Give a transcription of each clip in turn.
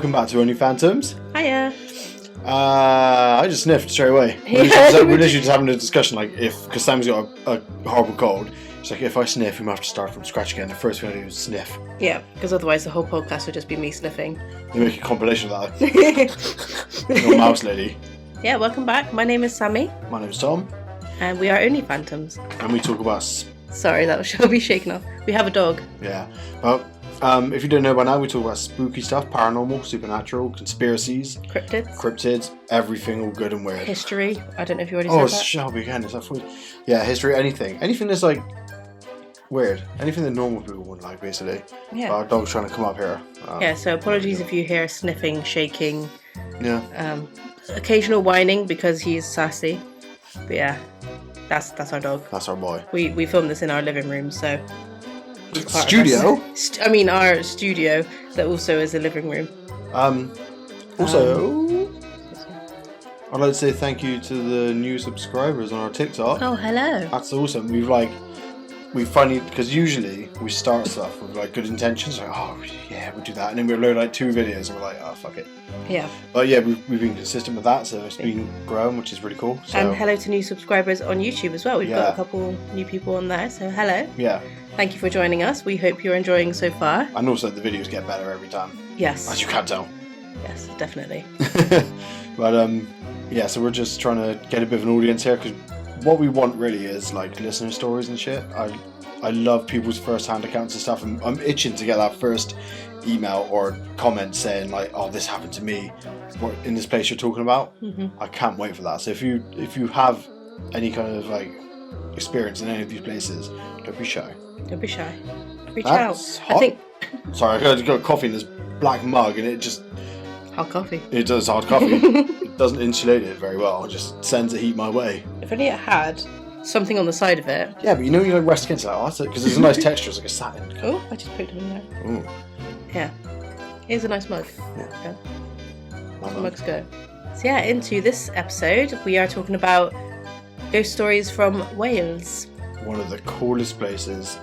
welcome back to Only Phantoms. Hiya. I just sniffed straight away. We're literally just having a discussion, like, because Sam's got a horrible cold. It's like, if I sniff, we might have to start from scratch again. The first thing I do is sniff. Yeah, because otherwise the whole podcast would just be me sniffing. You make a compilation of that. Your mouse lady. Yeah, welcome back. My name is Sammy. My name's Tom. And we are Only Phantoms. And we talk about... Sorry, that shall be shaken off. We have a dog. Yeah. Well, if you don't know by now, we talk about spooky stuff, paranormal, supernatural, conspiracies, cryptids, everything all good and weird. History. I don't know if you already said that. Oh, Shelby again. Is that for... Yeah, history, anything. Anything that's like weird. Anything that normal people wouldn't like, basically. Yeah. Our dog's trying to come up here. Yeah, so apologies if you hear sniffing, shaking. Yeah. Occasional whining because he's sassy. But yeah, that's our dog. That's our boy. We filmed this in our living room, so... Studio? Our studio that also is a living room. Also, I'd like to say thank you to the new subscribers on our TikTok. Oh, hello. That's awesome. We finally, because usually we start stuff with like good intentions, like, oh yeah, we'll do that, and then we load like 2 videos and we're like, oh fuck it. Yeah. But yeah, we've been consistent with that, so it's been growing, which is really cool. So, and hello to new subscribers on YouTube as well. We've got a couple new people on there, so hello. Yeah. Thank you for joining us. We hope you're enjoying so far. And also the videos get better every time. Yes. As you can tell. Yes, definitely. But yeah, so we're just trying to get a bit of an audience here, because what we want really is like listener stories and shit. I love people's first-hand accounts and stuff, and I'm itching to get that first email or comment saying like, oh, this happened to me, what in this place you're talking about. I can't wait for that. So if you have any kind of like experience in any of these places, don't be shy. Don't be shy. Reach That's out. Hot. I think. Sorry, I got coffee in this black mug, and it just... Hot coffee. It does hot coffee. It doesn't insulate it very well. It just sends the heat my way. If only it had something on the side of it. Yeah, but you know, you like rest against it, like, that's it, because it's a nice texture. It's like a satin. Oh, I just poked him in there. Ooh. Yeah. Here's a nice mug. Yeah. The mugs go. So yeah, into this episode, we are talking about ghost stories from Wales. One of the coolest places.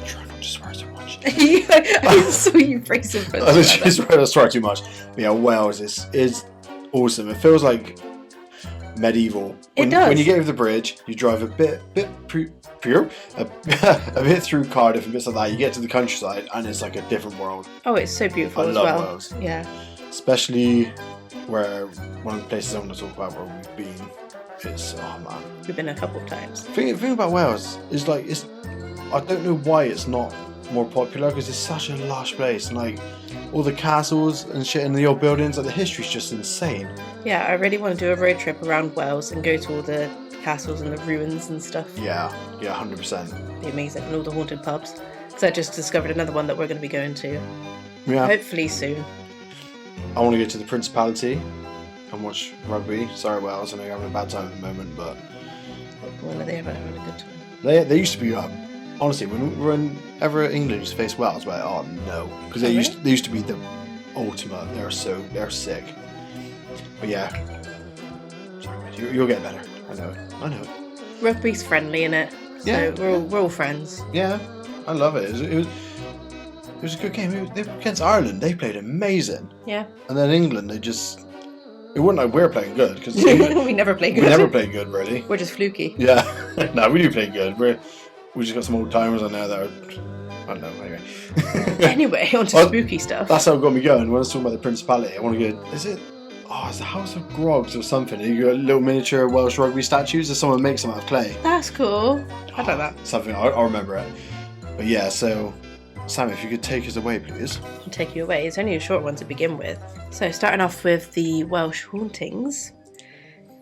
Try not to swear so much. I saw you phrase it. I literally swear too much. But yeah, Wales is awesome. It feels like medieval. It does. When you get over the bridge, you drive a bit through Cardiff and bits like that. You get to the countryside, and it's like a different world. Oh, it's so beautiful I as love well. Wales. Yeah. Especially where one of the places I want to talk about where we've been. It's man. We've been a couple of times. The thing about Wales is like I don't know why it's not more popular, because it's such a lush place, and like all the castles and shit in the old buildings, like the history's just insane. Yeah, I really want to do a road trip around Wales and go to all the castles and the ruins and stuff. Yeah, 100%. Be amazing, and all the haunted pubs. Because I just discovered another one that we're going to be going to. Yeah. Hopefully soon. I want to go to the Principality and watch rugby. Sorry, Wales, I know you're having a bad time at the moment, but Well, they're having a good time. They used to be honestly, whenever England used to face Wales, we're like, oh no, because they used to be the ultimate. They're sick. But yeah, sorry, you'll get better. I know it. Rugby's friendly, innit? Yeah. So we're all friends. Yeah, I love it. It was a good game. Against Ireland, they played amazing. Yeah. And then England, it wasn't like we're playing good, because we never play good. We never play good, really. We're just fluky. Yeah, no, we do play good. We just got some old timers on there that are, I don't know, anyway. Anyway, on to spooky stuff. That's how it got me going. When I was talking about the Principality, I want to go, it's the House of Grogs or something. You got little miniature Welsh rugby statues, or someone makes them out of clay. That's cool. I like that. Something, I'll remember it. But yeah, so, Sammy, if you could take us away, please. I'll take you away. It's only a short one to begin with. So, starting off with the Welsh hauntings,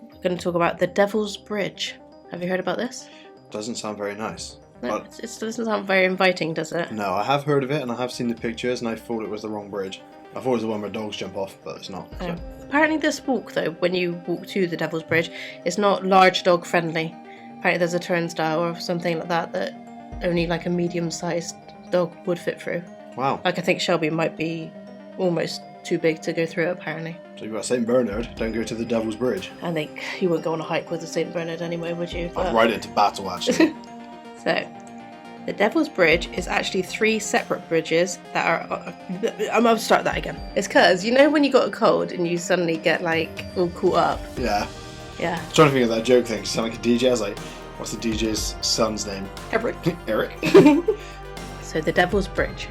we're going to talk about the Devil's Bridge. Have you heard about this? Doesn't sound very nice. No, it doesn't sound very inviting, does it? No, I have heard of it, and I have seen the pictures, and I thought it was the wrong bridge. I thought it was the one where dogs jump off, but it's not. So. Apparently this walk, though, when you walk to the Devil's Bridge, it's not large dog friendly. Apparently there's a turnstile or something like that only like a medium-sized dog would fit through. Wow. Like, I think Shelby might be almost too big to go through it, apparently. So you've got St. Bernard, don't go to the Devil's Bridge. I think you wouldn't go on a hike with the St. Bernard anyway, would you? I'd ride it into battle, actually. So, The Devil's Bridge is actually 3 separate bridges that are... I'm going to start that again. It's because, you know when you got a cold and you suddenly get, like, all caught up? Yeah. Yeah. I'm trying to think of that joke thing. Sound like a DJ? I was like, what's the DJ's son's name? Eric. Eric. So the Devil's Bridge.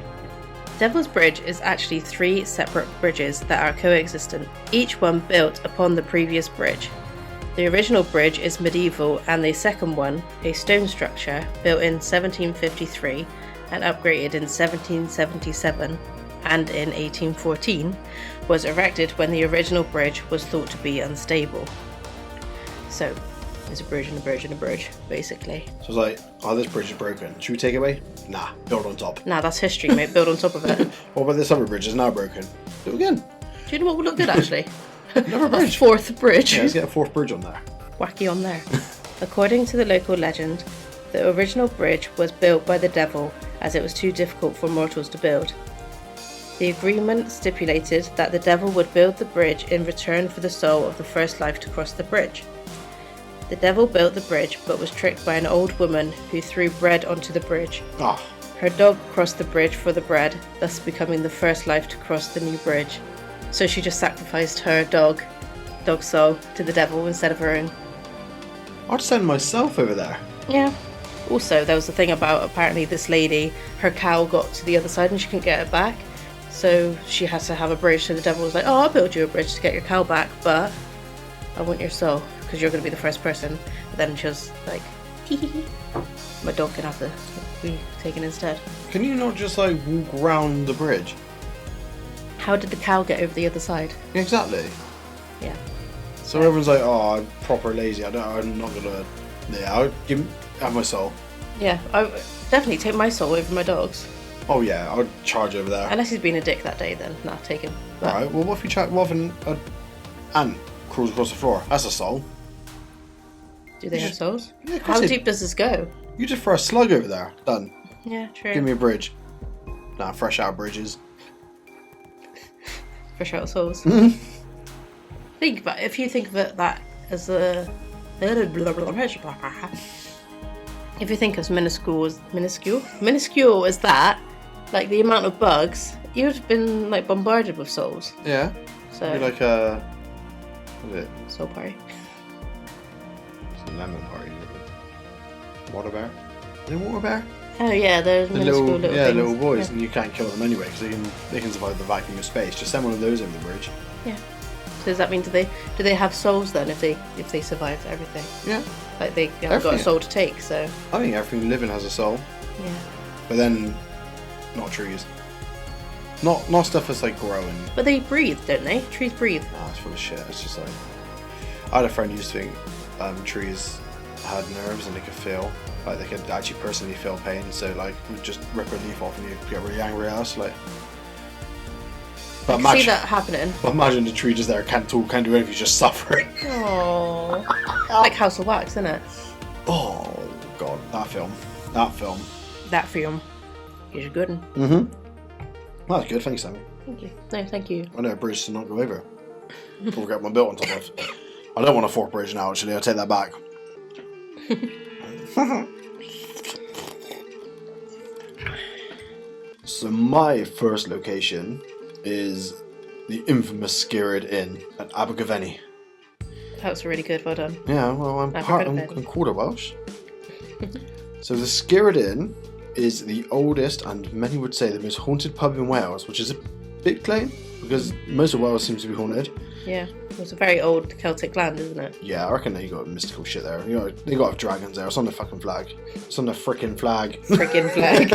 Devil's Bridge is actually 3 separate bridges that are coexistent, each one built upon the previous bridge. The original bridge is medieval, and the second one, a stone structure built in 1753 and upgraded in 1777 and in 1814, was erected when the original bridge was thought to be unstable. So, there's a bridge and a bridge and a bridge, basically. So I was like, oh, this bridge is broken. Should we take it away? Nah, build on top. Nah, that's history, mate. Build on top of it. What about this other bridge? It's now broken. Do it again. Do you know what would look good, actually? Another A bridge. 4th bridge. Yeah, let's get a 4th bridge on there. Wacky on there. According to the local legend, the original bridge was built by the devil as it was too difficult for mortals to build. The agreement stipulated that the devil would build the bridge in return for the soul of the first life to cross the bridge. The devil built the bridge but was tricked by an old woman who threw bread onto the bridge. Oh, Her dog crossed the bridge for the bread, thus becoming the first life to cross the new bridge. So she just sacrificed her dog's soul to the devil instead of her own. I'd send myself over there. Yeah. Also, there was a thing about apparently this lady, her cow got to the other side and she couldn't get it back. So she had to have a bridge. So the devil was like, oh, I'll build you a bridge to get your cow back, but I want your soul because you're going to be the first person. But then she was like, hee hee hee. My dog can have to be taken instead. Can you not just like walk around the bridge? How did the cow get over the other side? Exactly. Yeah. So everyone's like, oh, I'm proper lazy. I'm not gonna. Yeah, I'll have my soul. Yeah, I would definitely take my soul over my dog's. Oh yeah, I'll charge over there. Unless he's been a dick that day, then nah, take him. But Alright, well, what if you try? What if an ant crawls across the floor? That's a soul. do they have souls? Yeah, of course How they- deep does this go? You just throw a slug over there. Done. Yeah, true. Give me a bridge. Nah, fresh out bridges. Fresh out souls. Think about it. If you think of it that as a... If you think of minuscule as that, like the amount of bugs, you would have been like bombarded with souls. Yeah. So You're like a. What is it? soul party. It's a lemon party. Water bear? Is it water bear? Oh yeah, there's The minuscule little, little yeah, things. little boys, Yeah. and you can't kill them anyway because they can survive the vacuum of space. Just send one of those over the bridge. Yeah. So does that mean do they have souls then if they survived everything? Yeah. Like they haven't got a Everything. soul to take, so I think everything living has a soul, yeah. but then not trees. Not stuff that's like growing. But they breathe, don't they? Trees breathe. Ah, it's full of shit. It's just like I had a friend who used to think trees had nerves and they could feel, like they could actually personally feel pain. So like we'd just rip a leaf off and you get really angry at us. Like, but I can see that happening. But imagine the tree just there, can't talk, can't do anything, just suffering. Oh, like House of Wax, isn't it? Oh god, that film. That film is a good one. Mm-hmm. Well, that's good. Thanks, Sammy. Thank you. No, thank you. I know a bridge to not go over. Before we get one built on top of. I don't want a 4th bridge now. Actually, I'll take that back. So my first location is the infamous Skirrid Inn at Abergavenny. That was really good. Well done. Yeah, well, I'm Abergavenny. quarter Welsh. So the Skirrid Inn is the oldest and many would say the most haunted pub in Wales, which is a big claim because most of Wales seems to be haunted. Yeah, it's a very old Celtic land, isn't it? Yeah, I reckon they got mystical shit there. You know, they got to have dragons there. It's on the fucking flag. It's on the frickin' flag. Freaking flag.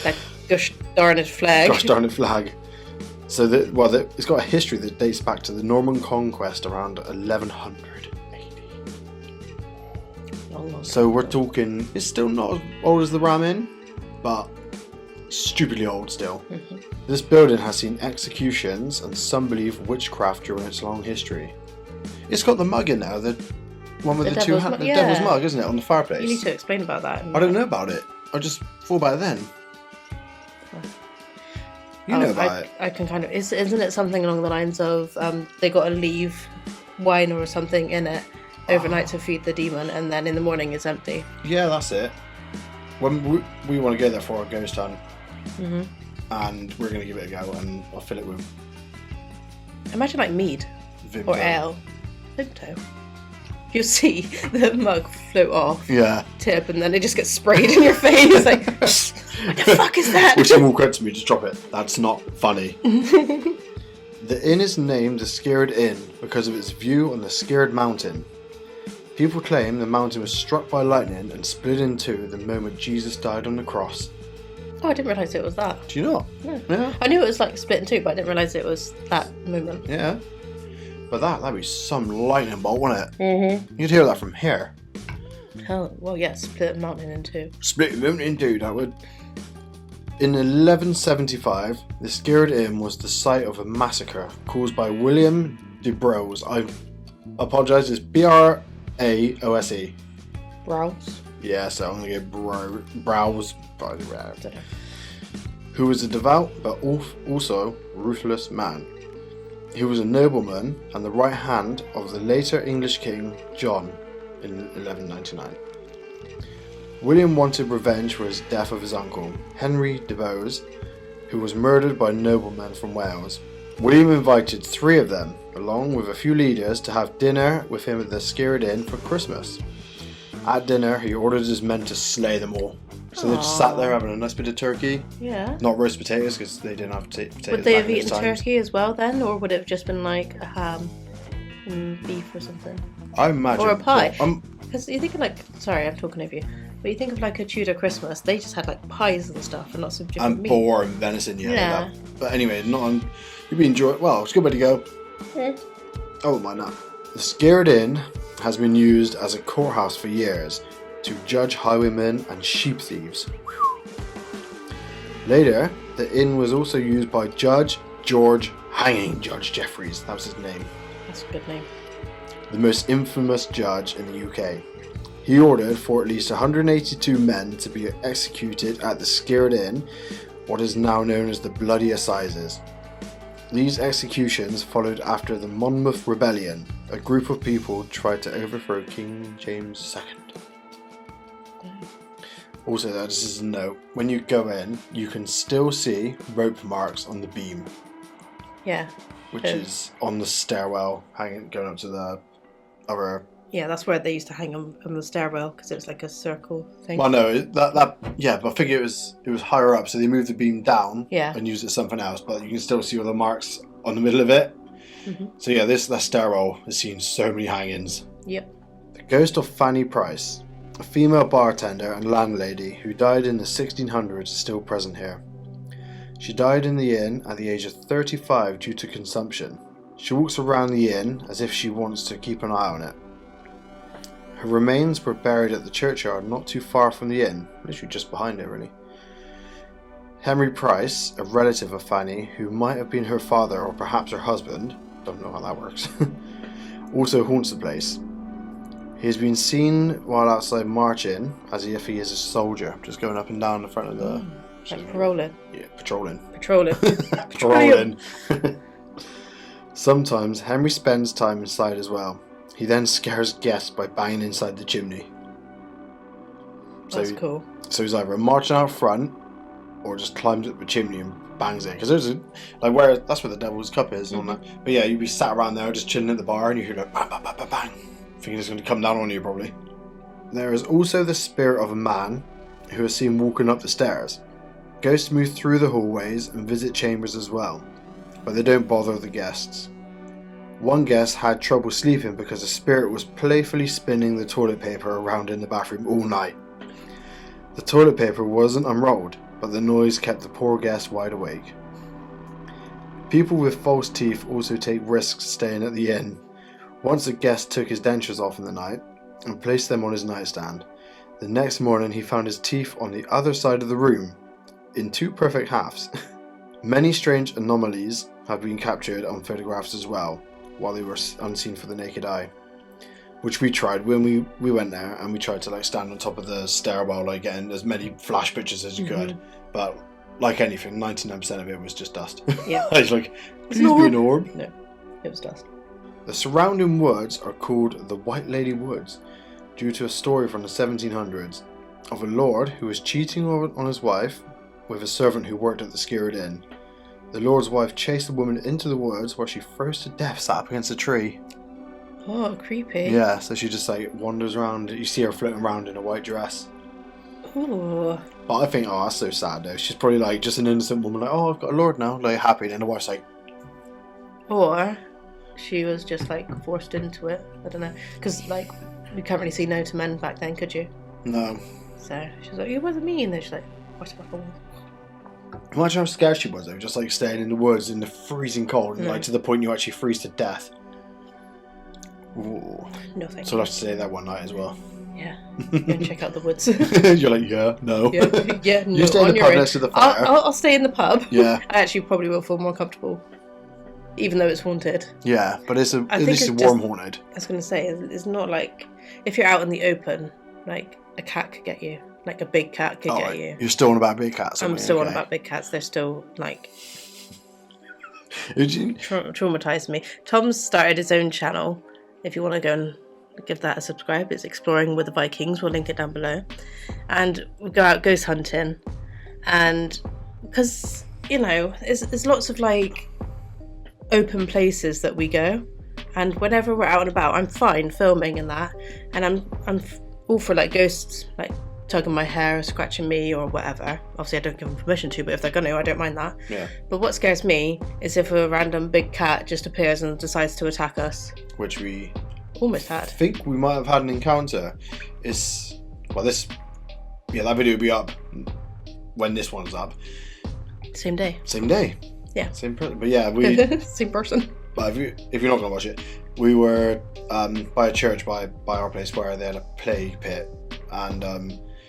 That gosh darn it flag. Gosh darn it flag. So, it's got a history that dates back to the Norman conquest around 1100 AD. Long So we're time. talking, it's still not as old as the Ram Inn, but stupidly old still. Mhm. This building has seen executions and some believe witchcraft during its long history. It's got the mug in there, the one with The the two devil's hands, mug, the yeah. devil's mug, isn't it, on the fireplace? You need to explain about that. I don't know about it. I just thought about it then. You know about it. I can kind of. Isn't it something along the lines of they got to leave wine or something in it overnight to feed the demon, and then in the morning it's empty? Yeah, that's it. when we want to go there for our ghost hunt, Mm-hmm. and we're going to give it a go, and I'll fill it with Imagine like mead Vimto. or ale. Vimto. You'll see the mug float off, Yeah. tip, and then it just gets sprayed in your face. Like, what the fuck is that? Or someone will correct me, just drop it. That's not funny. The inn is named the Scared Inn because of its view on the Scared Mountain. People claim the mountain was struck by lightning and split in two the moment Jesus died on the cross. Oh, I didn't realise it was that. Do you not? No. Yeah. I knew it was like split in two, but I didn't realise it was that moment. Yeah. But that'd be some lightning bolt, wouldn't it? Mm-hmm. You'd hear that from here. Hell, well, yeah, split a mountain in two. Split the mountain in two, that would. In 1175, the Scared Inn was the site of a massacre caused by William de Braose. I apologise, it's Braose. Browse? Yeah, so I'm going to go Browse, Don't know. who was a devout but also ruthless man. He was a nobleman and the right hand of the later English king John in 1199. William wanted revenge for his death of his uncle, Henry de Bohun, who was murdered by noblemen from Wales. William invited 3 of them, along with a few leaders, to have dinner with him at the Scared Inn for Christmas. At dinner, he ordered his men to slay them all. So they just sat there having a nice bit of turkey. Yeah. Not roast potatoes, because they didn't have potatoes. Would they back have in those eaten times. turkey as well then, or would it have just been like a ham and beef or something? I imagine. Or a pie? Well, Because you think of like, sorry, I'm talking over you, but you think of like a Tudor Christmas, they just had like pies and stuff and lots of different and meat. boar and venison, yeah. Yeah. That. But anyway, not on. You'd be enjoying. Well, it's a good way to go. Yeah. Oh, why not? The Scared Inn has been used as a courthouse for years to judge highwaymen and sheep thieves. Later, the inn was also used by Judge George Hanging Judge Jeffreys. That was his name. That's a good name. The most infamous judge in the UK. He ordered for at least 182 men to be executed at the Scared Inn, what is now known as the Bloody Assizes. These executions followed after the Monmouth Rebellion. A group of people tried to overthrow King James II. Also, though, just as a note, when you go in, you can still see rope marks on the beam, Yeah. which is on the stairwell hanging going up to the other. Yeah, that's where they used to hang them on the stairwell because it was like a circle thing. Well, no, yeah, but I figure it was higher up, so they moved the beam down Yeah. and used it as something else. But you can still see all the marks on the middle of it. Mhm. So yeah, that stairwell has seen so many hangings. Yep. The ghost of Fanny Price, a female bartender and landlady who died in the 1600s, is still present here. She died in the inn at the age of 35 due to consumption. She walks around the inn as if she wants to keep an eye on it. Her remains were buried at the churchyard not too far from the inn, literally just behind it really. Henry Price, a relative of Fanny, who might have been her father or perhaps her husband, don't know how that works, also haunts the place. He has been seen while outside marching as if he is a soldier, just going up and down the front of the... Like paroling. Yeah, patrolling. Patrolling. Patrolling. Sometimes Henry spends time inside as well. He then scares guests by banging inside the chimney. That's cool. So he's either marching out front or just climbs up the chimney and bangs it. Because there's that's where the Devil's Cup is. Mm-hmm. And but yeah, you'd be sat around there just chilling at the bar and you hear like bang, bang, bang, bang, bang. Thinking it's going to come down on you probably. There is also the spirit of a man who is seen walking up the stairs. Ghosts move through the hallways and visit chambers as well, but they don't bother the guests. One guest had trouble sleeping because the spirit was playfully spinning the toilet paper around in the bathroom all night. The toilet paper wasn't unrolled, but the noise kept the poor guest wide awake. People with false teeth also take risks staying at the inn. Once a guest took his dentures off in the night and placed them on his nightstand. The next morning he found his teeth on the other side of the room, in 2 perfect halves. Many strange anomalies have been captured on photographs as well, while they were unseen for the naked eye. Which we tried when we went there, and we tried to stand on top of the stairwell, getting as many flash pictures as you could. But like anything, 99% of it was just dust. Yeah. I was like, please be an orb. No, it was dust. The surrounding woods are called the White Lady Woods, due to a story from the 1700s. of a lord who was cheating on his wife with a servant who worked at the Skirrid Inn. The lord's wife chased the woman into the woods where she froze to death sat up against a tree. Oh, creepy. Yeah, so she just like wanders around. You see her floating around in a white dress. Ooh. But I think, oh, that's so sad though. She's probably like just an innocent woman, like, oh, I've got a lord now, like happy. And the wife's like, Or she was just like forced into it. I don't know, because like you can't really see no to men back then, could you? no. So she was like, "It wasn't me," and then she's like, "What's my fault?" Imagine how scared she was though, just like staying in the woods in the freezing cold, and like to the point you actually freeze to death. Ooh. No thank So I'll have to stay there one night as well. Yeah. Go and check out the woods. You're like, yeah, no. Yeah, no. You stay in the pub next to the fire. I'll stay in the pub. Yeah. I actually probably will feel more comfortable, even though it's haunted. Yeah, but at least it's just warm haunted. I was going to say, it's not like if you're out in the open, like a cat could get you, like a big cat could get you. You're still on about big cats. I'm still on about big cats. They're still like traumatized me. Tom's started his own channel. If you want to go and give that a subscribe, it's Exploring with the Vikings. We'll link it down below. And we go out ghost hunting, and because there's lots of like open places that we go, and whenever we're out and about, I'm fine filming and that, and I'm all for like ghosts like tugging my hair, scratching me or whatever. Obviously I don't give them permission to, but if they're gonna, I don't mind that. Yeah. But what scares me is if a random big cat just appears and decides to attack us. Which we almost had. I think we might have had an encounter. That video will be up when this one's up. Same day. Yeah. Same person. But yeah, we same person. But if you're not gonna watch it, we were by a church by our place where they had a plague pit, and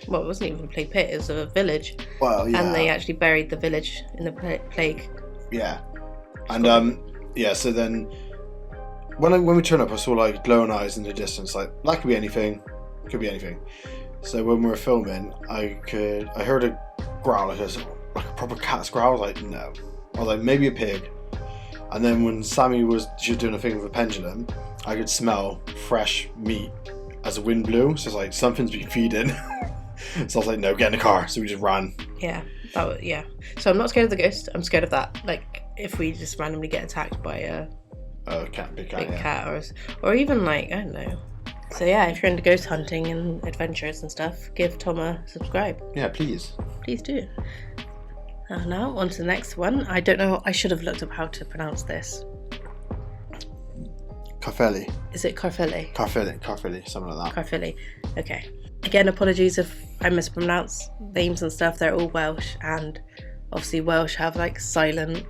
well, it wasn't even a plague pit; it was a village. Well, yeah. And they actually buried the village in the plague. Yeah. And so then when we turned up, I saw like glowing eyes in the distance. Like that could be anything. Could be anything. So when we were filming, I heard a growl, like a proper cat's growl. I was like, no. I was like, maybe a pig. And then when Sammy was doing a thing with a pendulum, I could smell fresh meat as the wind blew. So it's like something's been feeding. So I was like, no, get in the car. So we just ran. Yeah, yeah. So I'm not scared of the ghost. I'm scared of that. Like if we just randomly get attacked by a big cat, or even like, I don't know. So yeah, if you're into ghost hunting and adventures and stuff, give Tom a subscribe. Yeah, please. Please do. Now on to the next one. I don't know. I should have looked up how to pronounce this. Carfeli. Is it Carfeli? Carfeli, something like that. Carfeli. Okay. Again, apologies if I mispronounce names and stuff. They're all Welsh, and obviously Welsh have like silent,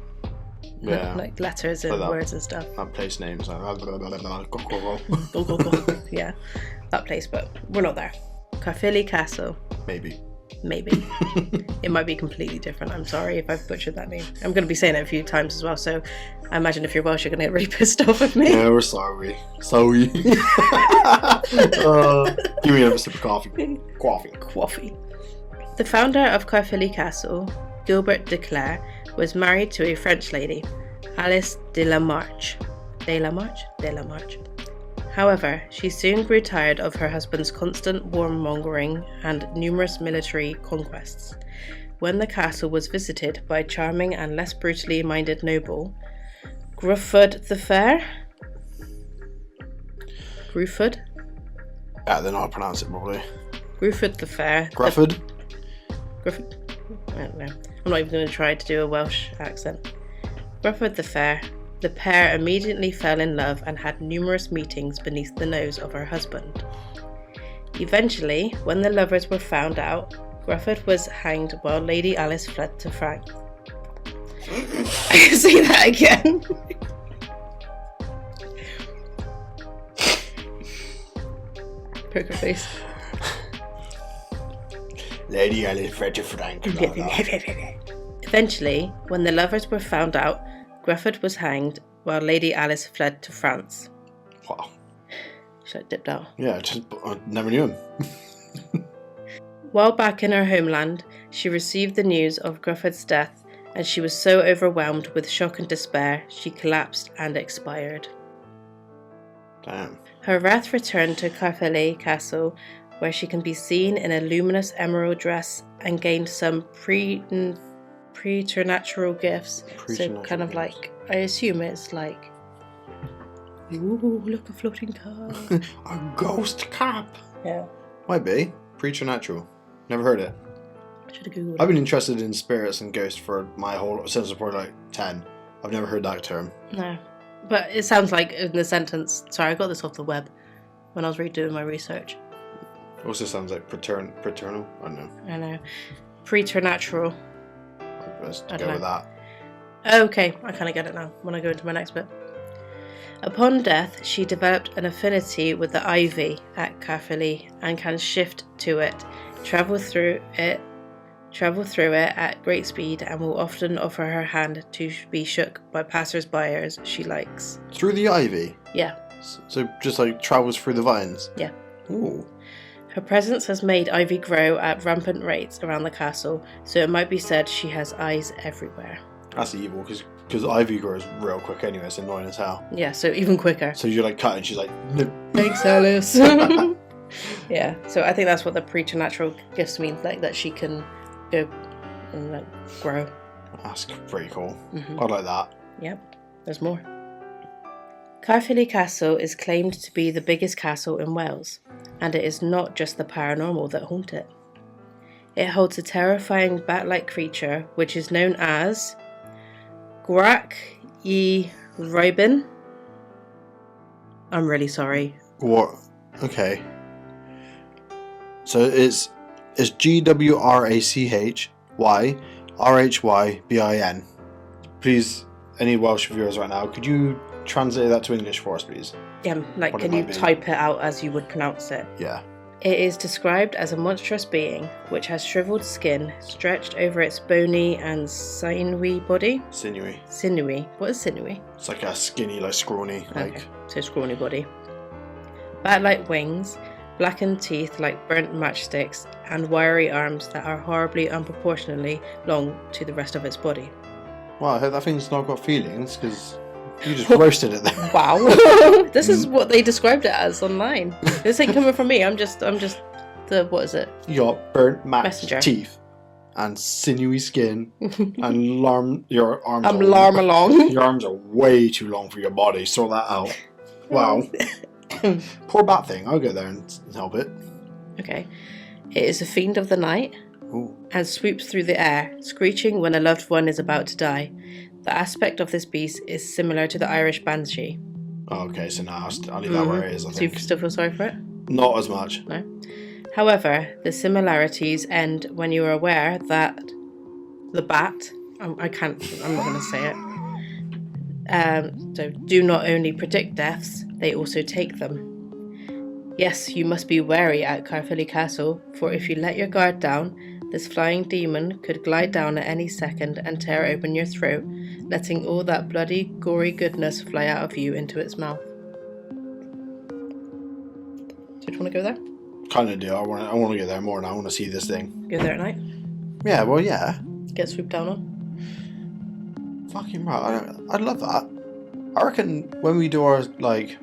like letters and words and stuff. That place names. Yeah, that place, but we're not there. Carfeli Castle. Maybe. It might be completely different. I'm sorry if I've butchered that name. I'm going to be saying it a few times as well, so I imagine if you're Welsh you're going to get really pissed off with me. Yeah, we're sorry. Give me another sip of coffee. Coffee. The founder of Carfeli Castle, Gilbert de Clare, was married to a French lady, Alice de la Marche. However, she soon grew tired of her husband's constant warmongering and numerous military conquests. When the castle was visited by a charming and less brutally minded noble, Grufford the Fair? Grufford? Yeah, then I'll pronounce it probably. Grufford the Fair. Grufford? Grufford? I don't know. I'm not even going to try to do a Welsh accent. Grufford the Fair. The pair immediately fell in love and had numerous meetings beneath the nose of her husband. Eventually, when the lovers were found out, Grufford was hanged while Lady Alice fled to France. I can say that again. Poker face. Lady Alice fled to France. Eventually, when the lovers were found out, Grufford was hanged while Lady Alice fled to France. Wow. She dipped out. Yeah, I never knew him. While back in her homeland, she received the news of Grufford's death, and she was so overwhelmed with shock and despair, she collapsed and expired. Damn. Her wrath returned to Carfeli Castle where she can be seen in a luminous emerald dress and gained some preternatural gifts. So kind of like, I assume it's like, ooh, look, a floating cup. A ghost cap. Yeah. Might be. Preternatural. Never heard it. Should have googled I've been interested in spirits and ghosts for my whole, since I was probably like 10. I've never heard that term. No. But it sounds like in the sentence, sorry, I got this off the web when I was redoing my research. Also sounds like paternal. I don't know. I know. Preternatural. Let's I go don't with know. that. Okay, I kind of get it now when I go into my next bit. Upon death, she developed an affinity with the ivy at Caerphilly and can shift to it, travel through it at great speed, and will often offer her hand to be shook by passers-by as she likes. Through the ivy? Yeah. So just like travels through the vines? Yeah. Ooh. Her presence has made ivy grow at rampant rates around the castle, so it might be said she has eyes everywhere. That's evil, because ivy grows real quick anyway, it's annoying as hell. Yeah, so even quicker. So you're like cutting, she's like, no. Thanks, Alice. Yeah, so I think that's what the preternatural gifts mean, like that she can go and like grow. That's pretty cool. Mm-hmm. I like that. Yep, there's more. Caerphilly Castle is claimed to be the biggest castle in Wales, and it is not just the paranormal that haunt it. It holds a terrifying bat-like creature which is known as Gwrach y Rhibyn. I'm really sorry. What? Okay. So it's GWRACHYRHYBIN. Please, any Welsh viewers right now, could you translate that to English for us, please? Yeah, like, What can it you might be. type it out as you would pronounce it? Yeah. It is described as a monstrous being which has shriveled skin stretched over its bony and sinewy body. Sinewy. Sinewy. What is sinewy? It's like a skinny, like scrawny, like. Okay, so scrawny body. Bat-like wings, blackened teeth like burnt matchsticks, and wiry arms that are horribly unproportionately long to the rest of its body. Well, I hope that thing's not got feelings, because you just roasted it there. Wow. This is what they described it as online. This ain't coming from me. I'm just the, what is it? You got burnt Messenger. teeth and sinewy skin and your arms. I'm larm along. Your arms are way too long for your body. Sort that out. Wow. Poor bat thing. I'll go there and help it. Okay. It is a fiend of the night. Ooh. And swoops through the air, screeching when a loved one is about to die. The aspect of this beast is similar to the Irish banshee. Oh, okay, so now I'll leave that where it is, I So you think. still feel sorry for it? Not as much. No. However, the similarities end when you are aware that the bat, I'm not going to say it, so do not only predict deaths, they also take them. Yes, you must be wary at Caerphilly Castle, for if you let your guard down, this flying demon could glide down at any second and tear open your throat, letting all that bloody, gory goodness fly out of you into its mouth. So do you want to go there? Kind of do. I want to get there more now. I want to see this thing. Go there at night? Yeah, well, yeah. Get swooped down on? Fucking right. I'd love that. I reckon when we do our, like,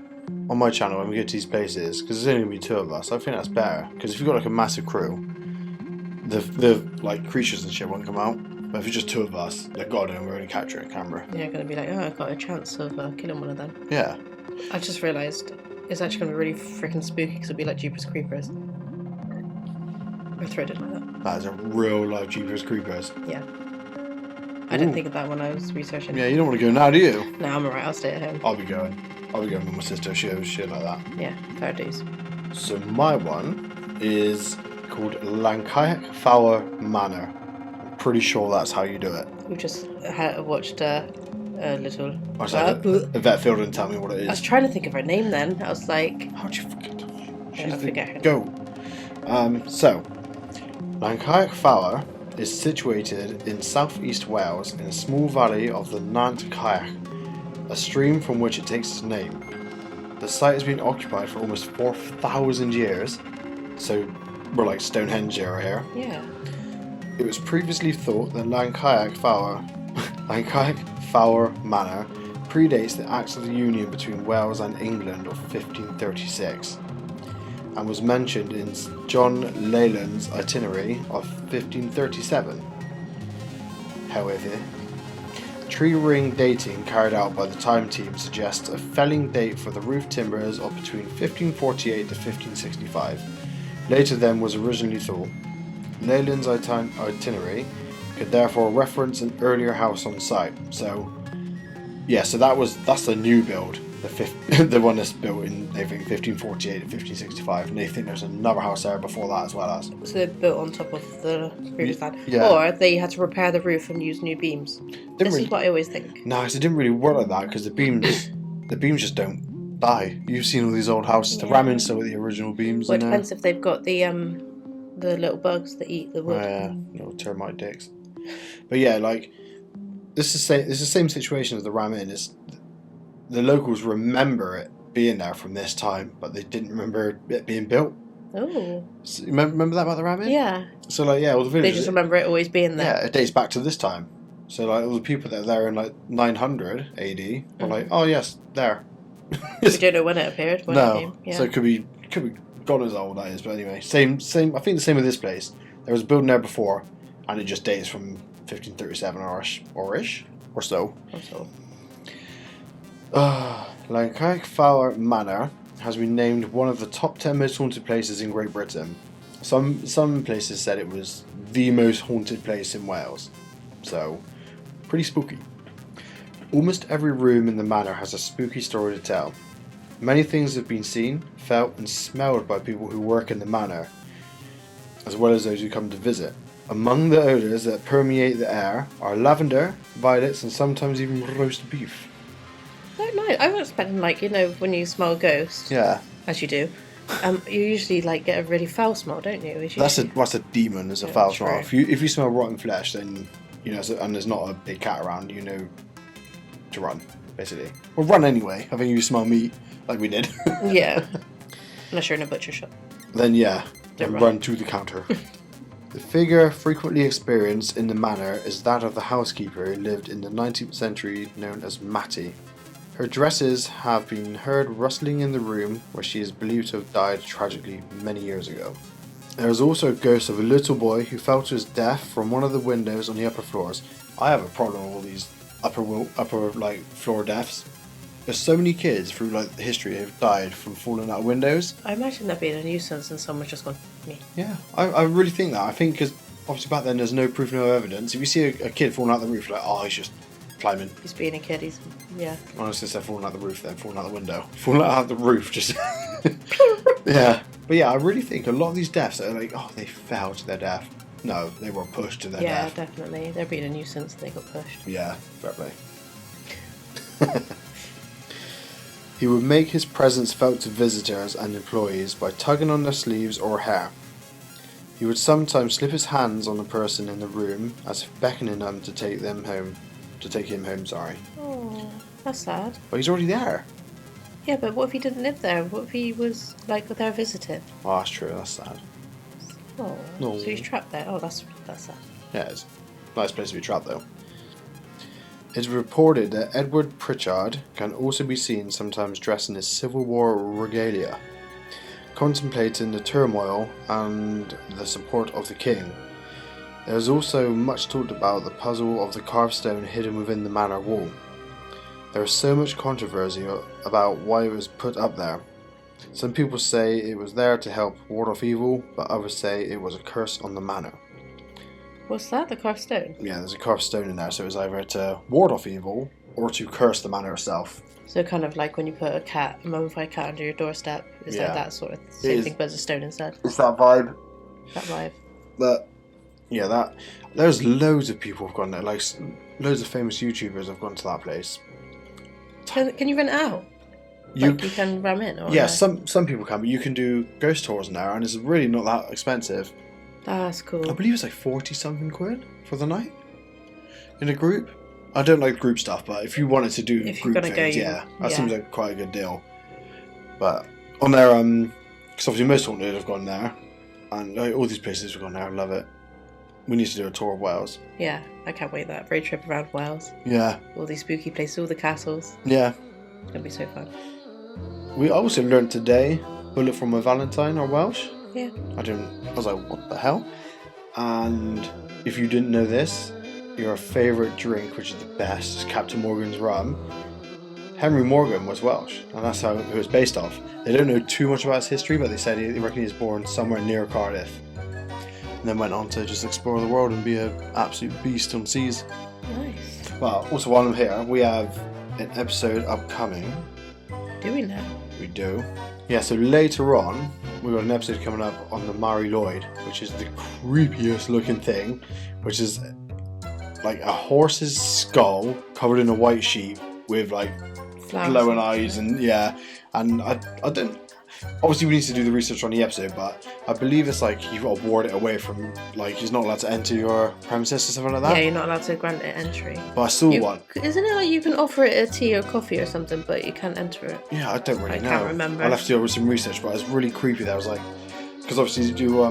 on my channel, when we get to these places, because there's only going to be two of us, I think that's better. Because if you've got, like, a massive crew, the like, creatures and shit won't come out. But if it's just two of us, like, God, and we're only capturing camera. You're going to be like, oh, I've got a chance of killing one of them. Yeah. I've just realised it's actually going to be really freaking spooky because it'll be like Jeepers Creepers. Or threaded like that. That is a real life Jeepers Creepers. Yeah. I didn't think of that when I was researching. Yeah, you don't want to go now, do you? No, I'm alright, I'll stay at home. I'll be going with my sister. She knows shit like that. Yeah, fair dues. So my one is called Lancaich Fowler Manor. I'm pretty sure that's how you do it. We just watched a little... I was like, the vet field didn't tell me what it is. I was trying to think of her name then. I was like... How'd you forget? I forget her name. Go. So, Lancaich Fowler is situated in southeast Wales in a small valley of the Nant Caich, a stream from which it takes its name. The site has been occupied for almost 4,000 years, so we're like Stonehenge era here. Yeah. It was previously thought that Lancaich Fowler Manor predates the Acts of the Union between Wales and England of 1536. and was mentioned in John Leyland's itinerary of 1537. However, tree ring dating carried out by the time team suggests a felling date for the roof timbers of between 1548 to 1565. Later than was originally thought. Leyland's itinerary could therefore reference an earlier house on site. So, yeah, so that's the new build, the one that's built in, they think, 1548 to 1565, and they think there's another house there before that as well as. So they're built on top of the previous one. Yeah. Or they had to repair the roof and use new beams. This is what I always think. No, because it didn't really work like that, because the beams just don't die. You've seen all these old houses, the ramming still with the original beams. Well, it depends if they've got the little bugs that eat the wood. Oh, yeah, little termite dicks. But yeah, like, this is the same situation as the ram in. Is the locals remember it being there from this time, but they didn't remember it being built. Oh. So, remember that about the ram in? Yeah. So like, yeah, all the villagers. They just remember it always being there. Yeah, it dates back to this time. So like, all the people that are there in like 900 AD were like, oh yes, there. We don't know when it appeared. When it came. Yeah. So it could be God knows how old that is. But anyway, same. I think the same with this place. There was a building there before, and it just dates from 1537 or so. Lancaig Fowler Manor has been named one of the top 10 most haunted places in Great Britain. Some places said it was the most haunted place in Wales. So, pretty spooky. Almost every room in the manor has a spooky story to tell. Many things have been seen, felt and smelled by people who work in the manor, as well as those who come to visit. Among the odours that permeate the air are lavender, violets and sometimes even roast beef. I don't know. I was expecting, like, you know, when you smell a ghost, Yeah. as you do, you usually like get a really foul smell, don't you? That's a demon, is a foul smell. If you smell rotten flesh, then, you know, and there's not a big cat around, you know to run, basically. Well, run anyway. I think you smell meat, like we did. Yeah. Unless you're in a butcher shop. Then yeah, Don't run to the counter. The figure frequently experienced in the manor is that of the housekeeper who lived in the 19th century, known as Mattie. Her dresses have been heard rustling in the room where she is believed to have died tragically many years ago. There is also a ghost of a little boy who fell to his death from one of the windows on the upper floors. I have a problem with all these upper like floor deaths. There's so many kids through like history who have died from falling out of windows. I imagine that being a nuisance and someone's just gone, me. Yeah, I really think that. I think because obviously back then there's no proof, no evidence. If you see a kid falling out the roof, like, oh, he's just climbing. He's being a kid, yeah. Honestly, instead of falling out the roof, then falling out the window. Falling out the roof, just... Yeah. But yeah, I really think a lot of these deaths are like, oh, they fell to their death. No, they were pushed to their death. Yeah, definitely. They're being a nuisance, they got pushed. Yeah, fair play. He would make his presence felt to visitors and employees by tugging on their sleeves or hair. He would sometimes slip his hands on a person in the room as if beckoning them to take him home. Oh, that's sad. But he's already there. Yeah, but what if he didn't live there? What if he was, like, there visiting? Oh, that's true, that's sad. Oh, No. so he's trapped there. Oh, that's sad. Yeah, it's a nice place to be trapped though. It's reported that Edward Pritchard can also be seen sometimes dressed in his Civil War regalia, contemplating the turmoil and the support of the king. There is also much talked about the puzzle of the carved stone hidden within the manor wall. There is so much controversy about why it was put up there. Some people say it was there to help ward off evil, but others say it was a curse on the manor. What's that? The carved stone? Yeah, there's a carved stone in there, so it was either to ward off evil or to curse the manor itself. So kind of like when you put a mummified cat under your doorstep. Is like that sort of same thing, but as a stone instead. It's that vibe. That vibe. There's loads of people who've gone there. Like loads of famous YouTubers have gone to that place. Can you rent it out? You can ram in? Or yeah, no? some people can, but you can do ghost tours in there, and it's really not that expensive. That's cool. I believe it's like 40-something quid for the night in a group. I don't like group stuff, but if you wanted to do group things, that seems like quite a good deal. But on there, because obviously most haunted have gone there, and like, all these places have gone there. I love it. We need to do a tour of Wales. Yeah, I can't wait that road trip around Wales. Yeah. All these spooky places, all the castles. Yeah. It's gonna be so fun. We also learned today Bullet for My Valentine are Welsh. Yeah. I was like, what the hell? And if you didn't know this, your favourite drink, which is the best, is Captain Morgan's rum. Henry Morgan was Welsh, and that's how it was based off. They don't know too much about his history, but they said they reckon he was born somewhere near Cardiff. And then went on to just explore the world and be an absolute beast on seas. Nice. Well, also while I'm here, we have an episode upcoming. Do we now? We do. Yeah, so later on, we've got an episode coming up on the Mary Lloyd, which is the creepiest looking thing, which is like a horse's skull covered in a white sheet with like Flowers. glowing eyes, and I don't. Obviously, we need to do the research on the episode, but I believe it's like you've got to ward it away from, like, he's not allowed to enter your premises or something like that. Yeah, you're not allowed to grant it entry. But I saw one. Isn't it like you can offer it a tea or coffee or something, but you can't enter it? Yeah, I don't really know. I can't remember. I'll have to do some research, but it's really creepy. That I was like, because obviously you do.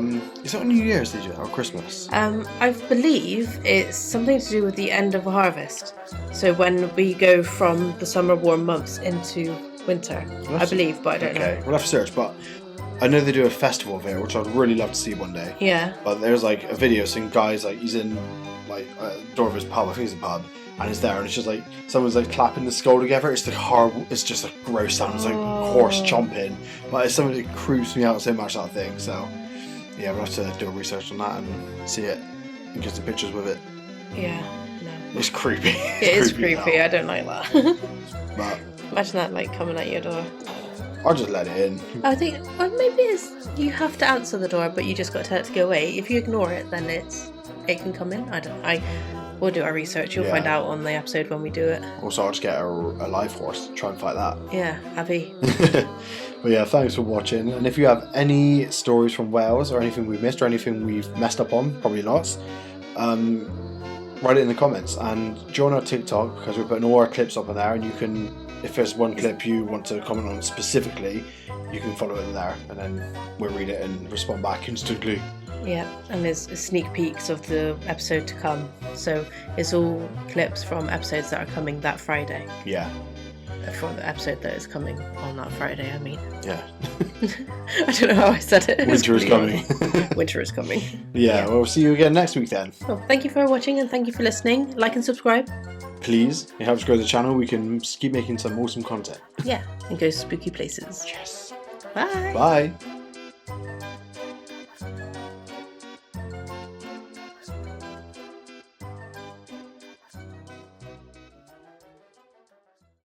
Is it on New Year's? Did you or Christmas? I believe it's something to do with the end of harvest. So when we go from the summer warm months into winter, I believe, but I don't know. Okay, we'll have to search, but I know they do a festival of it, which I'd really love to see one day. Yeah. But there's like a video seeing guys, like, he's in like a door of his pub, I think it's a pub, and it's there, and it's just like someone's like clapping the skull together. It's like horrible. It's just a gross sound. It's like horse chomping, but it's something that creeps me out so much, that thing. So yeah, we'll have to do a research on that and see it and get some pictures with it. Yeah. No. It's creepy. It is creepy. I don't like that. But imagine that like coming at your door. I'll just let it in. I think, well, maybe it's you have to answer the door, but you just got to tell it to go away. If you ignore it, then it can come in. I don't know. We'll do our research. You'll find out on the episode when we do it. Also, I'll just get a live horse, try and fight that. Yeah, Abby. But yeah, thanks for watching. And if you have any stories from Wales or anything we've missed or anything we've messed up on, probably lots, write it in the comments and join our TikTok, because we're putting all our clips up on there, and you can, if there's one clip you want to comment on specifically, you can follow it there, and then we'll read it and respond back instantly. Yeah, and there's sneak peeks of the episode to come. So it's all clips from episodes that are coming that Friday. Yeah. From the episode that is coming on that Friday, I mean. Yeah. I don't know how I said it. Winter is coming. Winter is coming. Yeah, well, we'll see you again next week then. Well, thank you for watching and thank you for listening. Like and subscribe. Please, it helps grow the channel. We can keep making some awesome content. Yeah, and go spooky places. Yes. Bye. Bye.